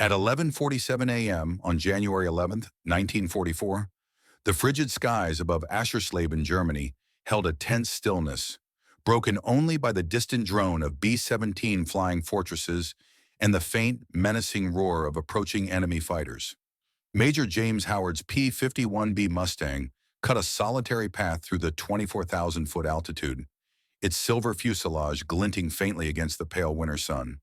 At 11:47 a.m. on January 11th, 1944, the frigid skies above Aschersleben, Germany, held a tense stillness, broken only by the distant drone of B-17 flying fortresses and the faint, menacing roar of approaching enemy fighters. Major James Howard's P-51B Mustang cut a solitary path through the 24,000-foot altitude, its silver fuselage glinting faintly against the pale winter sun.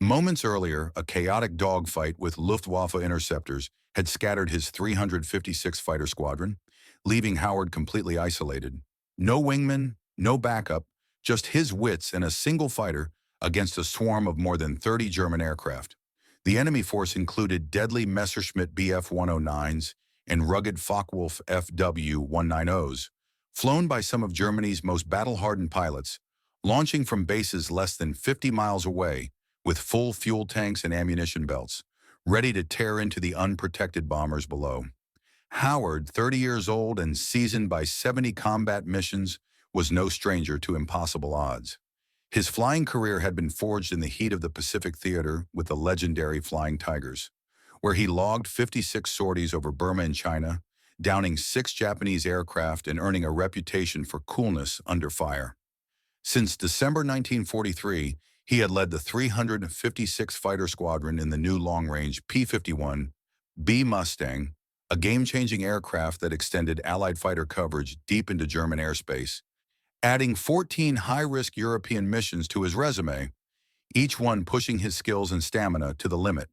Moments earlier, a chaotic dogfight with Luftwaffe interceptors had scattered his 356 fighter squadron, leaving Howard completely isolated. No wingman, no backup, just his wits and a single fighter against a swarm of more than 30 German aircraft. The enemy force included deadly Messerschmitt Bf-109s and rugged Focke-Wulf FW-190s, flown by some of Germany's most battle-hardened pilots, launching from bases less than 50 miles away with full fuel tanks and ammunition belts, ready to tear into the unprotected bombers below. Howard, 30 years old and seasoned by 70 combat missions, was no stranger to impossible odds. His flying career had been forged in the heat of the Pacific Theater with the legendary Flying Tigers, where he logged 56 sorties over Burma and China, downing 6 Japanese aircraft and earning a reputation for coolness under fire. Since December 1943, he had led the 356 Fighter Squadron in the new long-range P-51B Mustang, a game-changing aircraft that extended Allied fighter coverage deep into German airspace, adding 14 high-risk European missions to his resume, each one pushing his skills and stamina to the limit.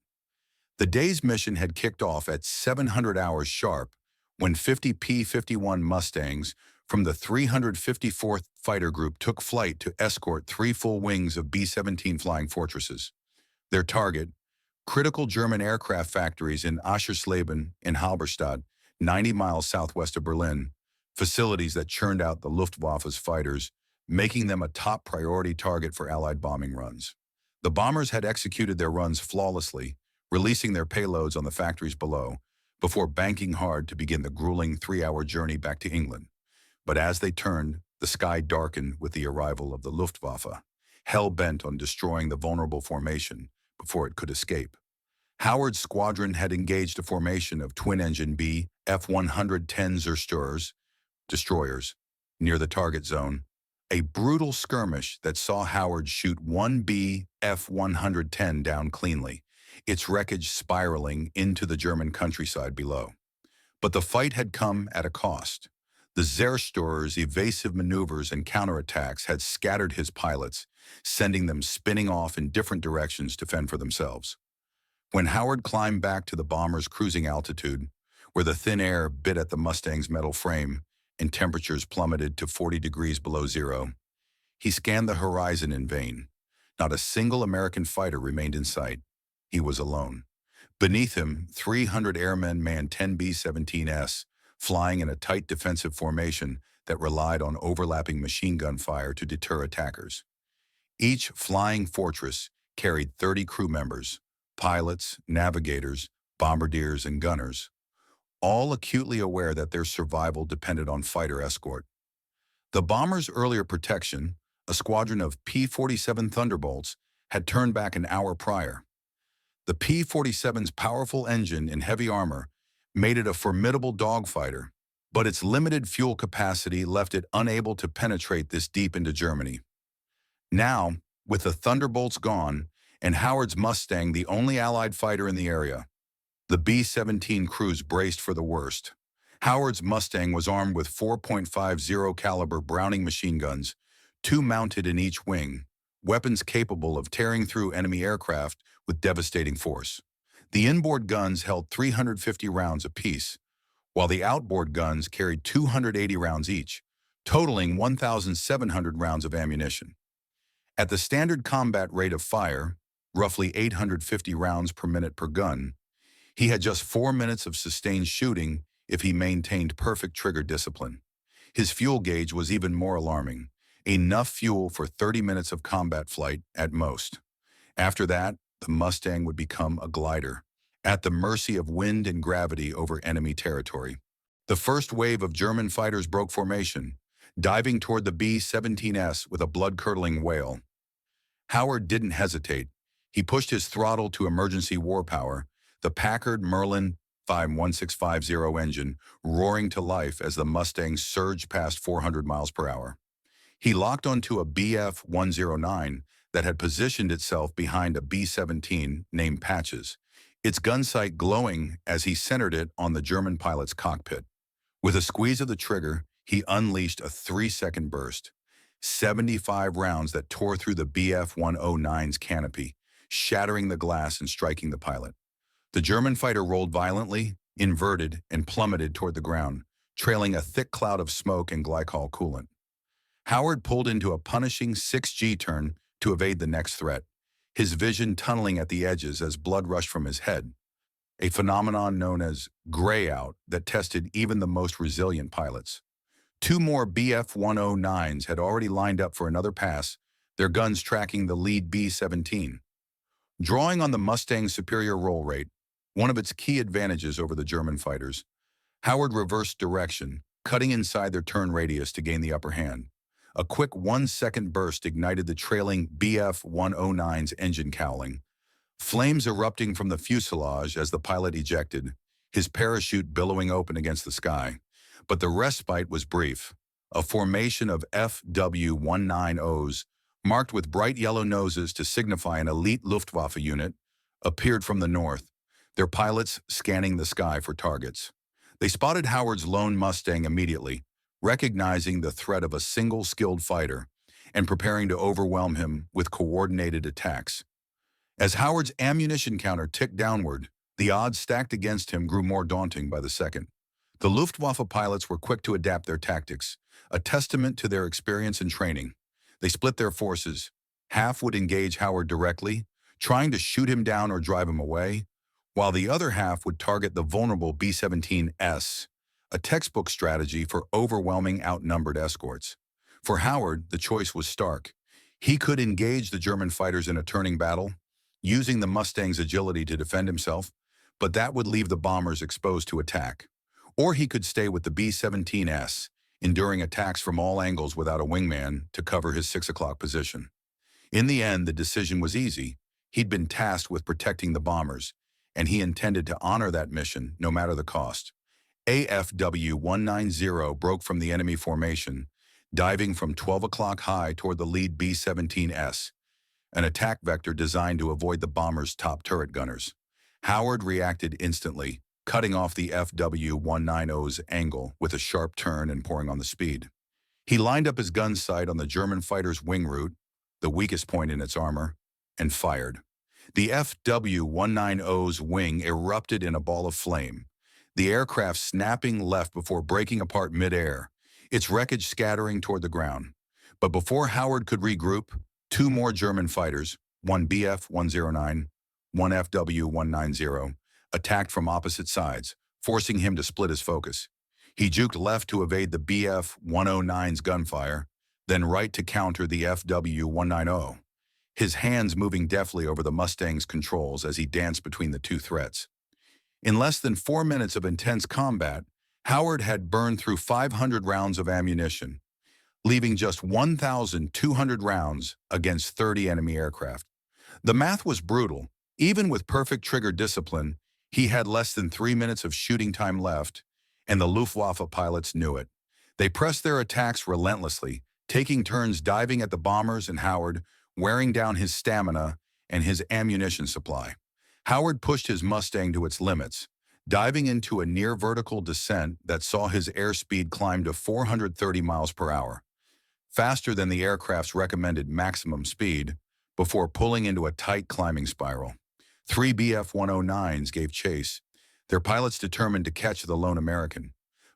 The day's mission had kicked off at 700 hours sharp when 50 P-51 Mustangs from the 354th Fighter Group took flight to escort 3 full wings of B-17 flying fortresses. Their target, critical German aircraft factories in Aschersleben and Halberstadt, 90 miles southwest of Berlin, facilities that churned out the Luftwaffe's fighters, making them a top priority target for Allied bombing runs. The bombers had executed their runs flawlessly, releasing their payloads on the factories below, before banking hard to begin the grueling 3-hour journey back to England. But as they turned, the sky darkened with the arrival of the Luftwaffe, hell-bent on destroying the vulnerable formation before it could escape. Howard's squadron had engaged a formation of twin-engine Bf-110 Zerstörers, destroyers, near the target zone, a brutal skirmish that saw Howard shoot one Bf-110 down cleanly, its wreckage spiraling into the German countryside below. But the fight had come at a cost. The Zerstörer's evasive maneuvers and counterattacks had scattered his pilots, sending them spinning off in different directions to fend for themselves. When Howard climbed back to the bomber's cruising altitude, where the thin air bit at the Mustang's metal frame and temperatures plummeted to 40 degrees below zero, he scanned the horizon in vain. Not a single American fighter remained in sight. He was alone. Beneath him, 300 airmen manned 10 B-17s, flying in a tight defensive formation that relied on overlapping machine gun fire to deter attackers. Each flying fortress carried 30 crew members, pilots, navigators, bombardiers, and gunners, all acutely aware that their survival depended on fighter escort. The bomber's earlier protection, a squadron of P-47 Thunderbolts, had turned back an hour prior. The P-47's powerful engine and heavy armor made it a formidable dogfighter, but its limited fuel capacity left it unable to penetrate this deep into Germany. Now, with the Thunderbolts gone and Howard's Mustang the only Allied fighter in the area, the B-17 crews braced for the worst. Howard's Mustang was armed with 4.50 caliber Browning machine guns, 2 mounted in each wing, weapons capable of tearing through enemy aircraft with devastating force. The inboard guns held 350 rounds apiece, while the outboard guns carried 280 rounds each, totaling 1,700 rounds of ammunition. At the standard combat rate of fire, roughly 850 rounds per minute per gun, he had just 4 minutes of sustained shooting if he maintained perfect trigger discipline. His fuel gauge was even more alarming, enough fuel for 30 minutes of combat flight at most. After that, the Mustang would become a glider, at the mercy of wind and gravity over enemy territory. The first wave of German fighters broke formation, diving toward the B-17S with a blood-curdling wail. Howard didn't hesitate. He pushed his throttle to emergency war power, the Packard Merlin 51650 engine roaring to life as the Mustang surged past 400 miles per hour. He locked onto a BF-109 that had positioned itself behind a B-17 named Patches, its gun sight glowing as he centered it on the German pilot's cockpit. With a squeeze of the trigger, he unleashed a 3-second burst, 75 rounds that tore through the BF-109's canopy, shattering the glass and striking the pilot. The German fighter rolled violently, inverted, and plummeted toward the ground, trailing a thick cloud of smoke and glycol coolant. Howard pulled into a punishing 6G turn to evade the next threat, his vision tunneling at the edges as blood rushed from his head, a phenomenon known as grayout that tested even the most resilient pilots. Two more BF-109s had already lined up for another pass, their guns tracking the lead B-17. Drawing on the Mustang's superior roll rate, one of its key advantages over the German fighters, Howard reversed direction, cutting inside their turn radius to gain the upper hand. A quick 1-second burst ignited the trailing BF-109's engine cowling, flames erupting from the fuselage as the pilot ejected, his parachute billowing open against the sky. But the respite was brief. A formation of FW-190s, marked with bright yellow noses to signify an elite Luftwaffe unit, appeared from the north, their pilots scanning the sky for targets. They spotted Howard's lone Mustang immediately, recognizing the threat of a single skilled fighter and preparing to overwhelm him with coordinated attacks. As Howard's ammunition counter ticked downward, the odds stacked against him grew more daunting by the second. The Luftwaffe pilots were quick to adapt their tactics, a testament to their experience and training. They split their forces. Half would engage Howard directly, trying to shoot him down or drive him away, while the other half would target the vulnerable B-17S, a textbook strategy for overwhelming outnumbered escorts. For Howard, the choice was stark. He could engage the German fighters in a turning battle, using the Mustang's agility to defend himself, but that would leave the bombers exposed to attack. Or he could stay with the B-17S, enduring attacks from all angles without a wingman to cover his 6 o'clock position. In the end, the decision was easy. He'd been tasked with protecting the bombers, and he intended to honor that mission no matter the cost. AFW-190 broke from the enemy formation, diving from 12 o'clock high toward the lead B-17S, an attack vector designed to avoid the bomber's top turret gunners. Howard reacted instantly, cutting off the FW-190's angle with a sharp turn and pouring on the speed. He lined up his gun sight on the German fighter's wing root, the weakest point in its armor, and fired. The FW-190's wing erupted in a ball of flame, the aircraft snapping left before breaking apart mid-air, its wreckage scattering toward the ground. But before Howard could regroup, two more German fighters, one BF-109, one FW-190, attacked from opposite sides, forcing him to split his focus. He juked left to evade the BF-109's gunfire, then right to counter the FW-190, his hands moving deftly over the Mustang's controls as he danced between the two threats. In less than 4 minutes of intense combat, Howard had burned through 500 rounds of ammunition, leaving just 1,200 rounds against 30 enemy aircraft. The math was brutal. Even with perfect trigger discipline, he had less than 3 minutes of shooting time left, and the Luftwaffe pilots knew it. They pressed their attacks relentlessly, taking turns diving at the bombers and Howard, wearing down his stamina and his ammunition supply. Howard pushed his Mustang to its limits, diving into a near-vertical descent that saw his airspeed climb to 430 miles per hour, faster than the aircraft's recommended maximum speed, before pulling into a tight climbing spiral. 3 BF-109s gave chase, their pilots determined to catch the lone American.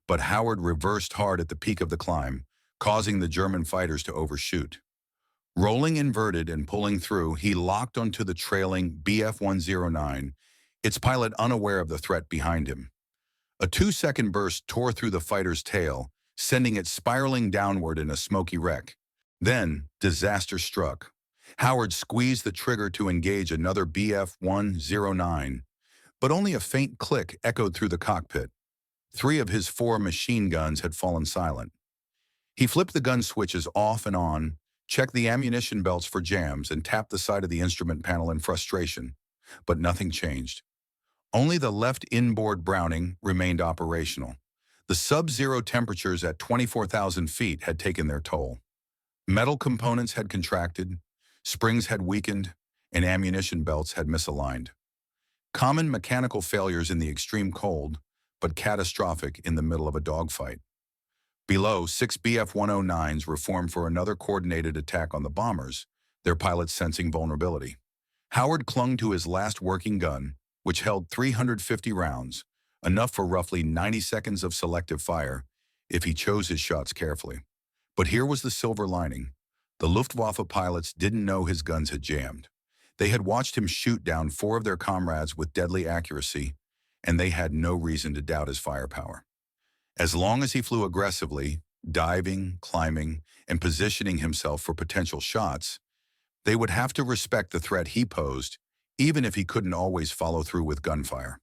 But Howard reversed hard at the peak of the climb, causing the German fighters to overshoot. Rolling inverted and pulling through, he locked onto the trailing BF-109, its pilot unaware of the threat behind him. A 2-second burst tore through the fighter's tail, sending it spiraling downward in a smoky wreck. Then, disaster struck. Howard squeezed the trigger to engage another BF-109, but only a faint click echoed through the cockpit. 3 of his 4 machine guns had fallen silent. He flipped the gun switches off and on, checked the ammunition belts for jams, and tapped the side of the instrument panel in frustration. But nothing changed. Only the left inboard Browning remained operational. The sub-zero temperatures at 24,000 feet had taken their toll. Metal components had contracted, springs had weakened, and ammunition belts had misaligned. Common mechanical failures in the extreme cold, but catastrophic in the middle of a dogfight. Below, 6 Bf-109s were formed for another coordinated attack on the bombers, their pilots sensing vulnerability. Howard clung to his last working gun, which held 350 rounds, enough for roughly 90 seconds of selective fire, if he chose his shots carefully. But here was the silver lining. The Luftwaffe pilots didn't know his guns had jammed. They had watched him shoot down 4 of their comrades with deadly accuracy, and they had no reason to doubt his firepower. As long as he flew aggressively, diving, climbing, and positioning himself for potential shots, they would have to respect the threat he posed, even if he couldn't always follow through with gunfire.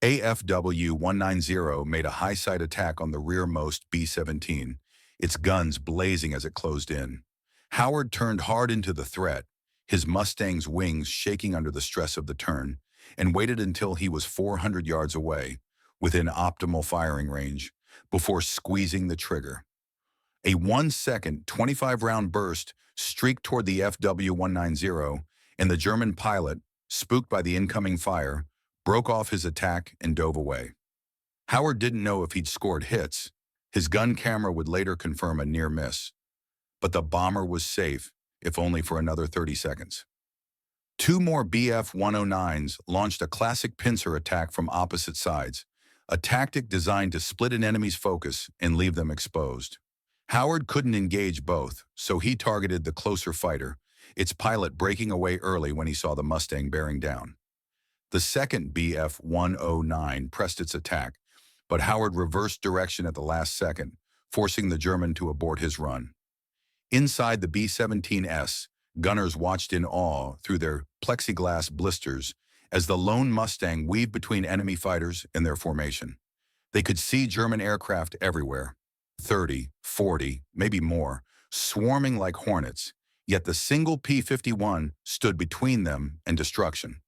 AFW-190 made a high-side attack on the rearmost B-17, its guns blazing as it closed in. Howard turned hard into the threat, his Mustang's wings shaking under the stress of the turn, and waited until he was 400 yards away, within optimal firing range, before squeezing the trigger. A 1-second, 25-round burst streaked toward the FW-190, and the German pilot, spooked by the incoming fire, broke off his attack and dove away. Howard didn't know if he'd scored hits. His gun camera would later confirm a near miss. But the bomber was safe, if only for another 30 seconds. 2 more Bf-109s launched a classic pincer attack from opposite sides, a tactic designed to split an enemy's focus and leave them exposed. Howard couldn't engage both, so he targeted the closer fighter, its pilot breaking away early when he saw the Mustang bearing down. The second Bf-109 pressed its attack, but Howard reversed direction at the last second, forcing the German to abort his run. Inside the B-17S, gunners watched in awe through their plexiglass blisters as the lone Mustang weaved between enemy fighters in their formation. They could see German aircraft everywhere, 30, 40, maybe more, swarming like hornets, yet the single P-51 stood between them and destruction.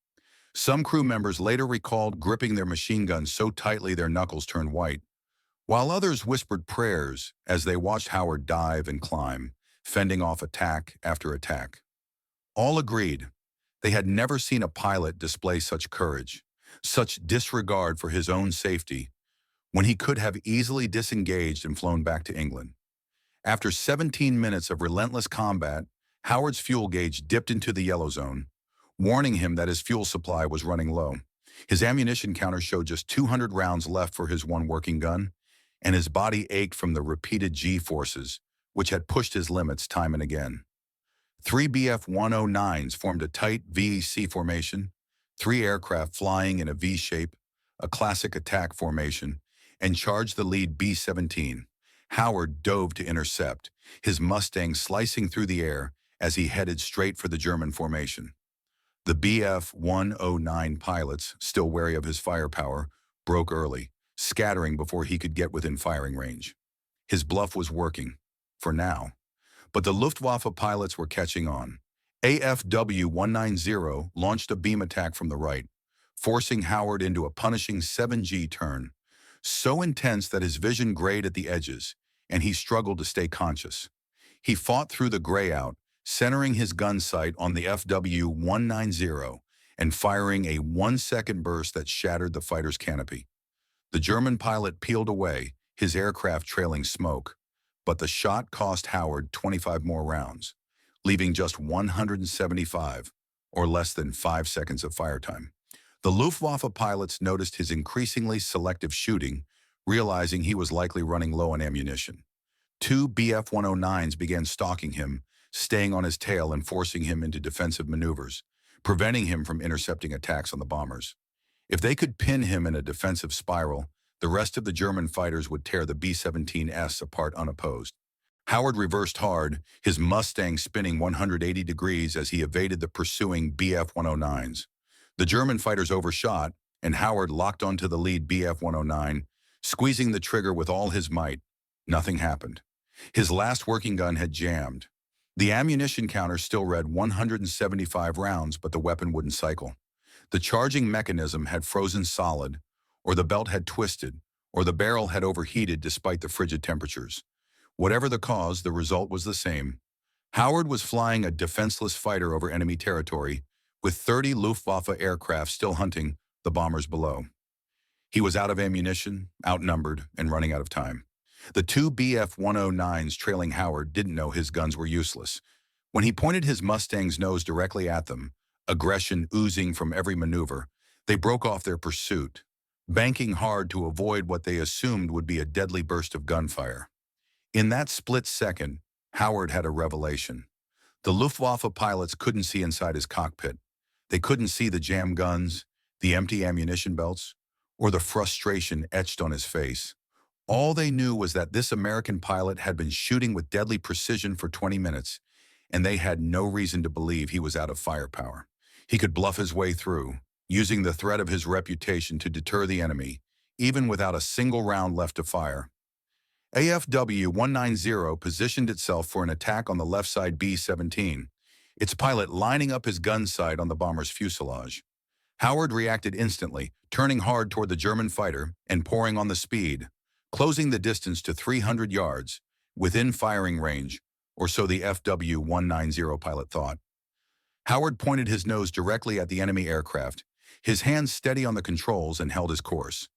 Some crew members later recalled gripping their machine guns so tightly their knuckles turned white, while others whispered prayers as they watched Howard dive and climb, fending off attack after attack. All agreed they had never seen a pilot display such courage, such disregard for his own safety, when he could have easily disengaged and flown back to England. After 17 minutes of relentless combat, Howard's fuel gauge dipped into the yellow zone, warning him that his fuel supply was running low. His ammunition counter showed just 200 rounds left for his one working gun, and his body ached from the repeated G-forces, which had pushed his limits time and again. 3 Bf-109s formed a tight VEC formation, 3 aircraft flying in a V shape, a classic attack formation, and charged the lead B-17. Howard dove to intercept, his Mustang slicing through the air as he headed straight for the German formation. The Bf-109 pilots, still wary of his firepower, broke early, scattering before he could get within firing range. His bluff was working, for now. But the Luftwaffe pilots were catching on. AFW-190 launched a beam attack from the right, forcing Howard into a punishing 7G turn, so intense that his vision grayed at the edges, and he struggled to stay conscious. He fought through the grayout, centering his gun sight on the FW-190 and firing a 1-second burst that shattered the fighter's canopy. The German pilot peeled away, his aircraft trailing smoke, but the shot cost Howard 25 more rounds, leaving just 175, or less than 5 seconds of fire time. The Luftwaffe pilots noticed his increasingly selective shooting, realizing he was likely running low on ammunition. 2 Bf-109s began stalking him, staying on his tail and forcing him into defensive maneuvers, preventing him from intercepting attacks on the bombers. If they could pin him in a defensive spiral, the rest of the German fighters would tear the B-17S apart unopposed. Howard reversed hard, his Mustang spinning 180 degrees as he evaded the pursuing Bf-109s. The German fighters overshot, and Howard locked onto the lead Bf-109, squeezing the trigger with all his might. Nothing happened. His last working gun had jammed. The ammunition counter still read 175 rounds, but the weapon wouldn't cycle. The charging mechanism had frozen solid, or the belt had twisted, or the barrel had overheated despite the frigid temperatures. Whatever the cause, the result was the same. Howard was flying a defenseless fighter over enemy territory, with 30 Luftwaffe aircraft still hunting the bombers below. He was out of ammunition, outnumbered, and running out of time. The two Bf-109s trailing Howard didn't know his guns were useless. When he pointed his Mustang's nose directly at them, aggression oozing from every maneuver, they broke off their pursuit, banking hard to avoid what they assumed would be a deadly burst of gunfire. In that split second, Howard had a revelation. The Luftwaffe pilots couldn't see inside his cockpit. They couldn't see the jam guns, the empty ammunition belts, or the frustration etched on his face. All they knew was that this American pilot had been shooting with deadly precision for 20 minutes, and they had no reason to believe he was out of firepower. He could bluff his way through, using the threat of his reputation to deter the enemy, even without a single round left to fire. AFW-190 positioned itself for an attack on the left side B-17, its pilot lining up his gun sight on the bomber's fuselage. Howard reacted instantly, turning hard toward the German fighter and pouring on the speed, closing the distance to 300 yards, within firing range, or so the FW-190 pilot thought. Howard pointed his nose directly at the enemy aircraft, his hands steady on the controls, and held his course.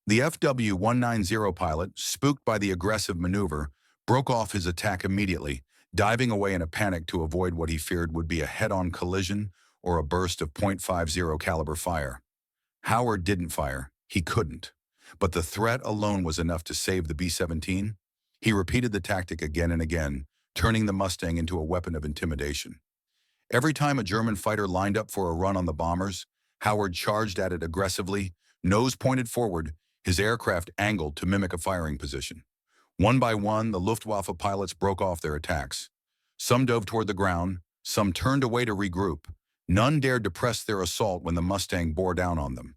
The FW-190 pilot, spooked by the aggressive maneuver, broke off his attack immediately, diving away in a panic to avoid what he feared would be a head-on collision or a burst of .50 caliber fire. Howard didn't fire. He couldn't. But the threat alone was enough to save the B-17. He repeated the tactic again and again, turning the Mustang into a weapon of intimidation. Every time a German fighter lined up for a run on the bombers, Howard charged at it aggressively, nose pointed forward, his aircraft angled to mimic a firing position. One by one, the Luftwaffe pilots broke off their attacks. Some dove toward the ground, some turned away to regroup. None dared to press their assault when the Mustang bore down on them.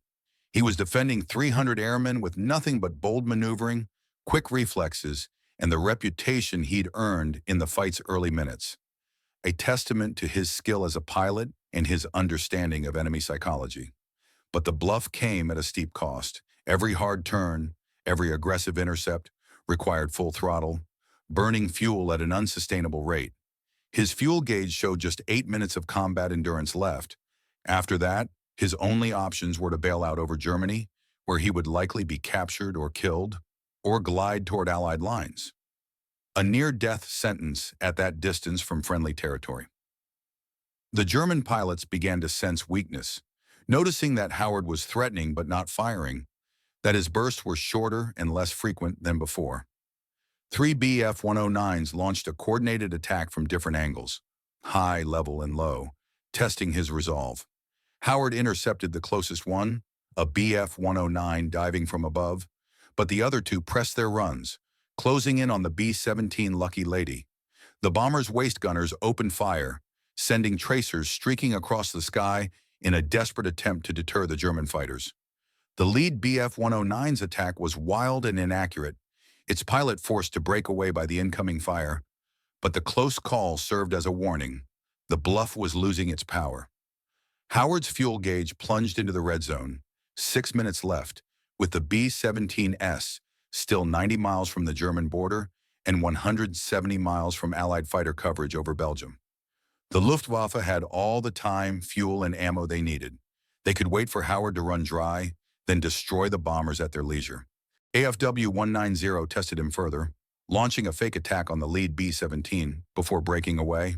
He was defending 300 airmen with nothing but bold maneuvering, quick reflexes, and the reputation he'd earned in the fight's early minutes. A testament to his skill as a pilot and his understanding of enemy psychology. But the bluff came at a steep cost. Every hard turn, every aggressive intercept required full throttle, burning fuel at an unsustainable rate. His fuel gauge showed just 8 minutes of combat endurance left. After that, his only options were to bail out over Germany, where he would likely be captured or killed, or glide toward Allied lines. A near-death sentence at that distance from friendly territory. The German pilots began to sense weakness, noticing that Howard was threatening but not firing, that his bursts were shorter and less frequent than before. 3 Bf-109s launched a coordinated attack from different angles, high, level, and low, testing his resolve. Howard intercepted the closest one, a Bf-109 diving from above, but the other two pressed their runs, closing in on the B-17 Lucky Lady. The bomber's waist gunners opened fire, sending tracers streaking across the sky in a desperate attempt to deter the German fighters. The lead Bf-109's attack was wild and inaccurate, its pilot forced to break away by the incoming fire, but the close call served as a warning. The bluff was losing its power. Howard's fuel gauge plunged into the red zone, 6 minutes left, with the B-17S still 90 miles from the German border and 170 miles from Allied fighter coverage over Belgium. The Luftwaffe had all the time, fuel, and ammo they needed. They could wait for Howard to run dry, then destroy the bombers at their leisure. AFW-190 tested him further, launching a fake attack on the lead B-17 before breaking away.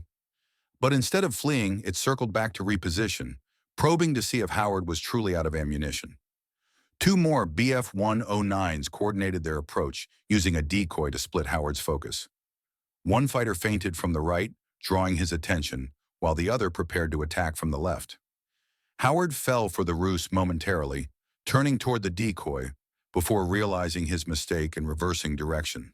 But instead of fleeing, it circled back to reposition, probing to see if Howard was truly out of ammunition. 2 more Bf-109s coordinated their approach, using a decoy to split Howard's focus. One fighter feinted from the right, drawing his attention, while the other prepared to attack from the left. Howard fell for the ruse momentarily, turning toward the decoy, before realizing his mistake and reversing direction.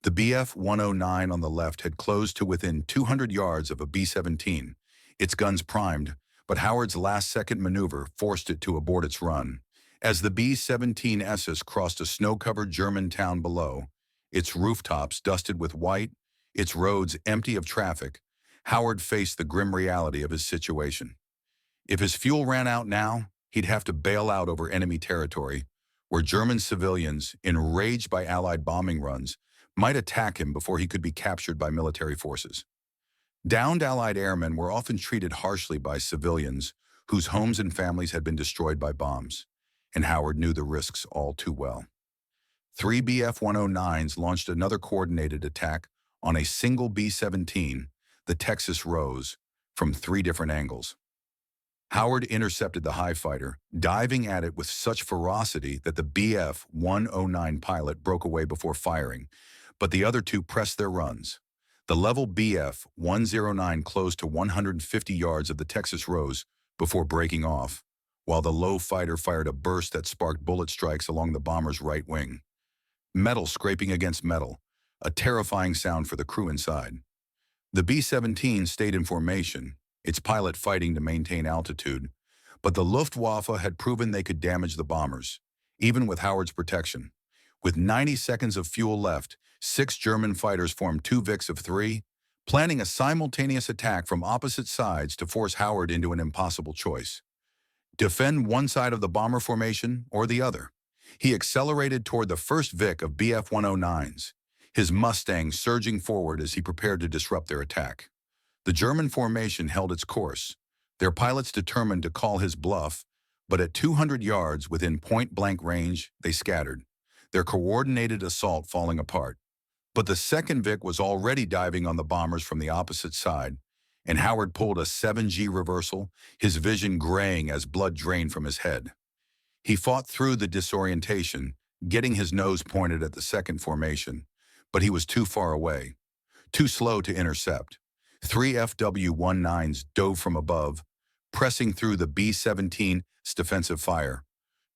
The Bf-109 on the left had closed to within 200 yards of a B-17, its guns primed, but Howard's last-second maneuver forced it to abort its run. As the B-17SS crossed a snow-covered German town below, its rooftops dusted with white, its roads empty of traffic, Howard faced the grim reality of his situation. If his fuel ran out now, he'd have to bail out over enemy territory, where German civilians, enraged by Allied bombing runs, might attack him before he could be captured by military forces. Downed Allied airmen were often treated harshly by civilians whose homes and families had been destroyed by bombs, and Howard knew the risks all too well. Three Bf-109s launched another coordinated attack on a single B-17, the Texas Rose, from three different angles. Howard intercepted the high fighter, diving at it with such ferocity that the Bf-109 pilot broke away before firing, but the other two pressed their runs. The level Bf-109 closed to 150 yards of the Texas Rose before breaking off, while the low fighter fired a burst that sparked bullet strikes along the bomber's right wing. Metal scraping against metal, a terrifying sound for the crew inside. The B-17 stayed in formation, its pilot fighting to maintain altitude, but the Luftwaffe had proven they could damage the bombers, even with Howard's protection. With 90 seconds of fuel left, 6 German fighters formed 2 Vics of 3, planning a simultaneous attack from opposite sides to force Howard into an impossible choice. Defend one side of the bomber formation or the other. He accelerated toward the first Vic of Bf-109s, his Mustang surging forward as he prepared to disrupt their attack. The German formation held its course, their pilots determined to call his bluff, but at 200 yards within point-blank range, they scattered, their coordinated assault falling apart. But the second Vic was already diving on the bombers from the opposite side, and Howard pulled a 7G reversal, his vision graying as blood drained from his head. He fought through the disorientation, getting his nose pointed at the second formation, but he was too far away, too slow to intercept. 3 FW-19s dove from above, pressing through the B-17's defensive fire,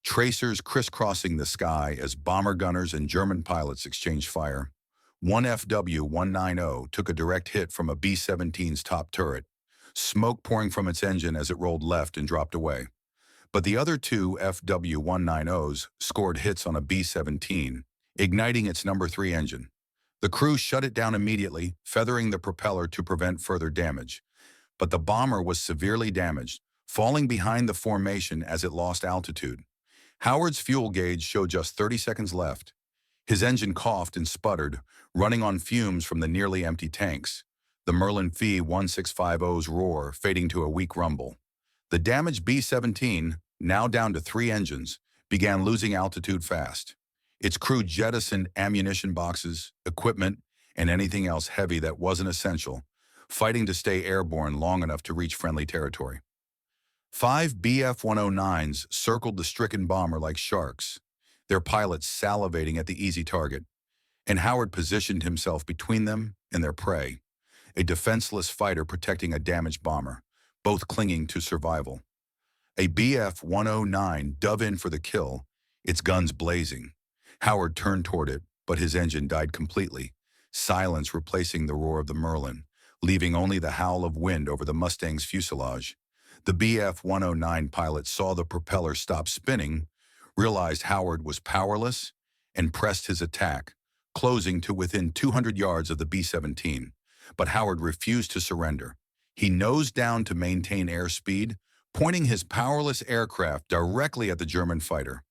tracers crisscrossing the sky as bomber gunners and German pilots exchanged fire. One FW-190 took a direct hit from a B-17's top turret, smoke pouring from its engine as it rolled left and dropped away. But the other 2 FW-190s scored hits on a B-17, igniting its number 3 engine. The crew shut it down immediately, feathering the propeller to prevent further damage. But the bomber was severely damaged, falling behind the formation as it lost altitude. Howard's fuel gauge showed just 30 seconds left. His engine coughed and sputtered, running on fumes from the nearly empty tanks, the Merlin Phi 1650's roar fading to a weak rumble. The damaged B-17, now down to 3 engines, began losing altitude fast. Its crew jettisoned ammunition boxes, equipment, and anything else heavy that wasn't essential, fighting to stay airborne long enough to reach friendly territory. 5 Bf-109s circled the stricken bomber like sharks, their pilots salivating at the easy target, and Howard positioned himself between them and their prey, a defenseless fighter protecting a damaged bomber, both clinging to survival. A Bf-109 dove in for the kill, its guns blazing. Howard turned toward it, but his engine died completely, silence replacing the roar of the Merlin, leaving only the howl of wind over the Mustang's fuselage. The Bf-109 pilot saw the propeller stop spinning, realized Howard was powerless, and pressed his attack, closing to within 200 yards of the B-17. But Howard refused to surrender. He nosed down to maintain airspeed, pointing his powerless aircraft directly at the German fighter.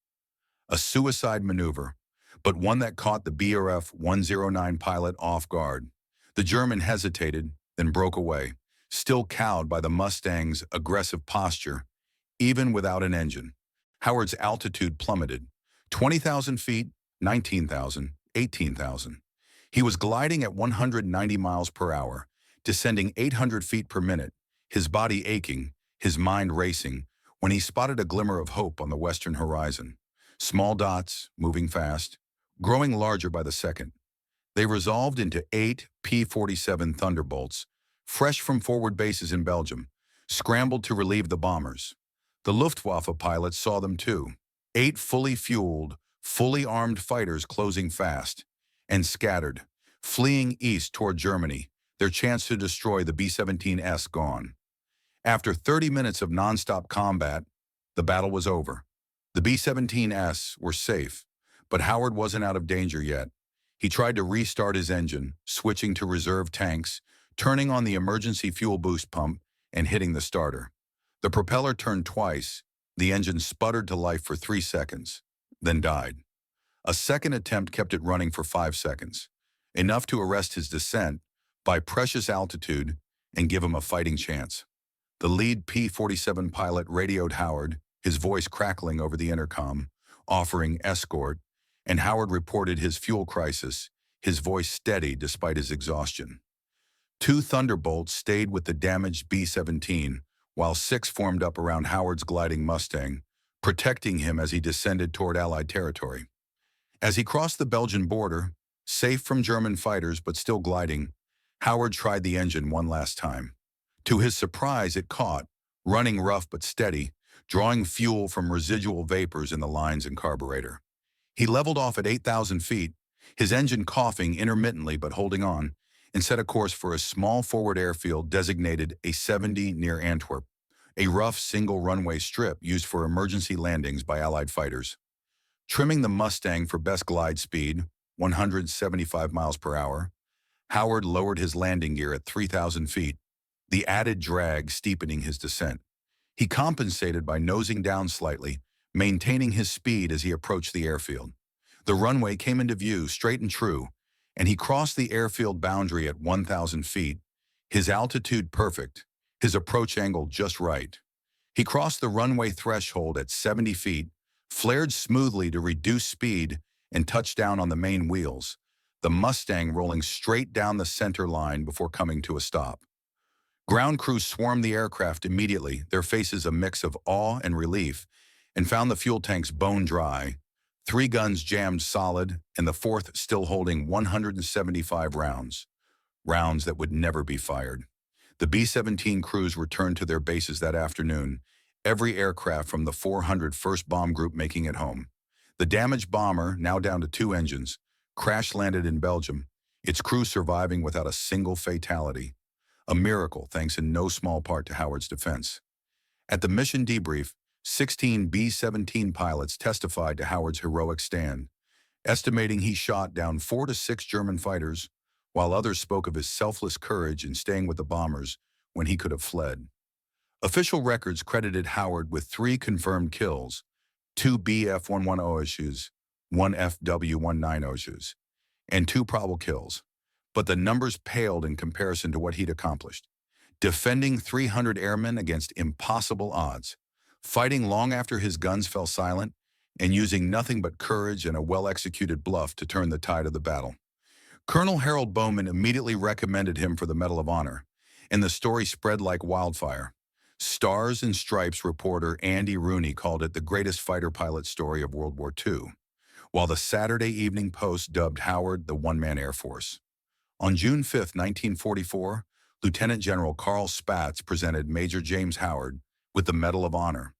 A suicide maneuver, but one that caught the Bf-109 pilot off guard. The German hesitated, then broke away, still cowed by the Mustang's aggressive posture, even without an engine. Howard's altitude plummeted. 20,000 feet, 19,000, 18,000. He was gliding at 190 miles per hour, descending 800 feet per minute, his body aching, his mind racing, when he spotted a glimmer of hope on the western horizon. Small dots, moving fast, growing larger by the second. They resolved into 8 P-47 Thunderbolts, fresh from forward bases in Belgium, scrambled to relieve the bombers. The Luftwaffe pilots saw them too. 8 fully fueled, fully armed fighters closing fast, and scattered, fleeing east toward Germany, their chance to destroy the B-17S gone. After 30 minutes of nonstop combat, the battle was over. The B-17S were safe, but Howard wasn't out of danger yet. He tried to restart his engine, switching to reserve tanks, turning on the emergency fuel boost pump and hitting the starter. The propeller turned twice, the engine sputtered to life for 3 seconds, then died. A second attempt kept it running for 5 seconds, enough to arrest his descent by precious altitude and give him a fighting chance. The lead P-47 pilot radioed Howard, his voice crackling over the intercom, offering escort, and Howard reported his fuel crisis, his voice steady despite his exhaustion. 2 Thunderbolts stayed with the damaged B-17, while 6 formed up around Howard's gliding Mustang, protecting him as he descended toward Allied territory. As he crossed the Belgian border, safe from German fighters but still gliding, Howard tried the engine one last time. To his surprise, it caught, running rough but steady, drawing fuel from residual vapors in the lines and carburetor. He leveled off at 8,000 feet, his engine coughing intermittently but holding on, and set a course for a small forward airfield designated A-70 near Antwerp, a rough single runway strip used for emergency landings by Allied fighters. Trimming the Mustang for best glide speed, 175 miles per hour, Howard lowered his landing gear at 3,000 feet, the added drag steepening his descent. He compensated by nosing down slightly, maintaining his speed as he approached the airfield. The runway came into view straight and true, and he crossed the airfield boundary at 1,000 feet, his altitude perfect, his approach angle just right. He crossed the runway threshold at 70 feet, flared smoothly to reduce speed, and touched down on the main wheels, the Mustang rolling straight down the center line before coming to a stop. Ground crews swarmed the aircraft immediately, their faces a mix of awe and relief, and found the fuel tanks bone dry, 3 guns jammed solid, and the 4th still holding 175 rounds that would never be fired. The B-17 crews returned to their bases that afternoon, every aircraft from the 401st Bomb Group making it home. The damaged bomber, now down to 2 engines, crash-landed in Belgium, its crew surviving without a single fatality. A miracle thanks in no small part to Howard's defense. At the mission debrief, 16 B-17 pilots testified to Howard's heroic stand, estimating he shot down 4 to 6 German fighters, while others spoke of his selfless courage in staying with the bombers when he could have fled. Official records credited Howard with 3 confirmed kills, 2 Bf-11 OSUs, 1 FW-19 OSUs, and 2 probable kills. But the numbers paled in comparison to what he'd accomplished. Defending 300 airmen against impossible odds, fighting long after his guns fell silent, and using nothing but courage and a well-executed bluff to turn the tide of the battle. Colonel Harold Bowman immediately recommended him for the Medal of Honor, and the story spread like wildfire. Stars and Stripes reporter Andy Rooney called it the greatest fighter pilot story of World War II, while the Saturday Evening Post dubbed Howard the one-man Air Force. On June 5, 1944, Lieutenant General Carl Spaatz presented Major James Howard with the Medal of Honor,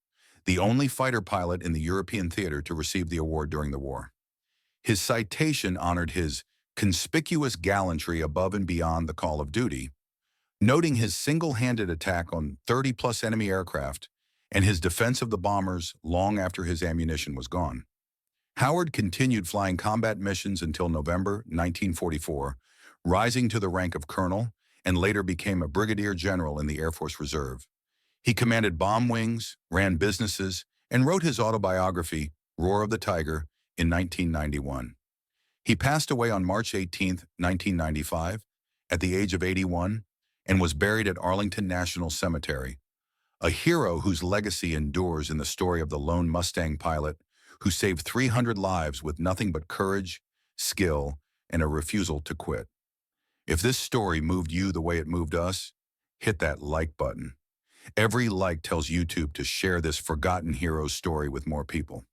the only fighter pilot in the European theater to receive the award during the war. His citation honored his conspicuous gallantry above and beyond the call of duty, noting his single-handed attack on 30-plus enemy aircraft and his defense of the bombers long after his ammunition was gone. Howard continued flying combat missions until November 1944, rising to the rank of colonel, and later became a brigadier general in the Air Force Reserve. He commanded bomb wings, ran businesses, and wrote his autobiography, Roar of the Tiger, in 1991. He passed away on March 18, 1995, at the age of 81, and was buried at Arlington National Cemetery, a hero whose legacy endures in the story of the lone Mustang pilot who saved 300 lives with nothing but courage, skill, and a refusal to quit. If this story moved you the way it moved us, hit that like button. Every like tells YouTube to share this forgotten hero's story with more people.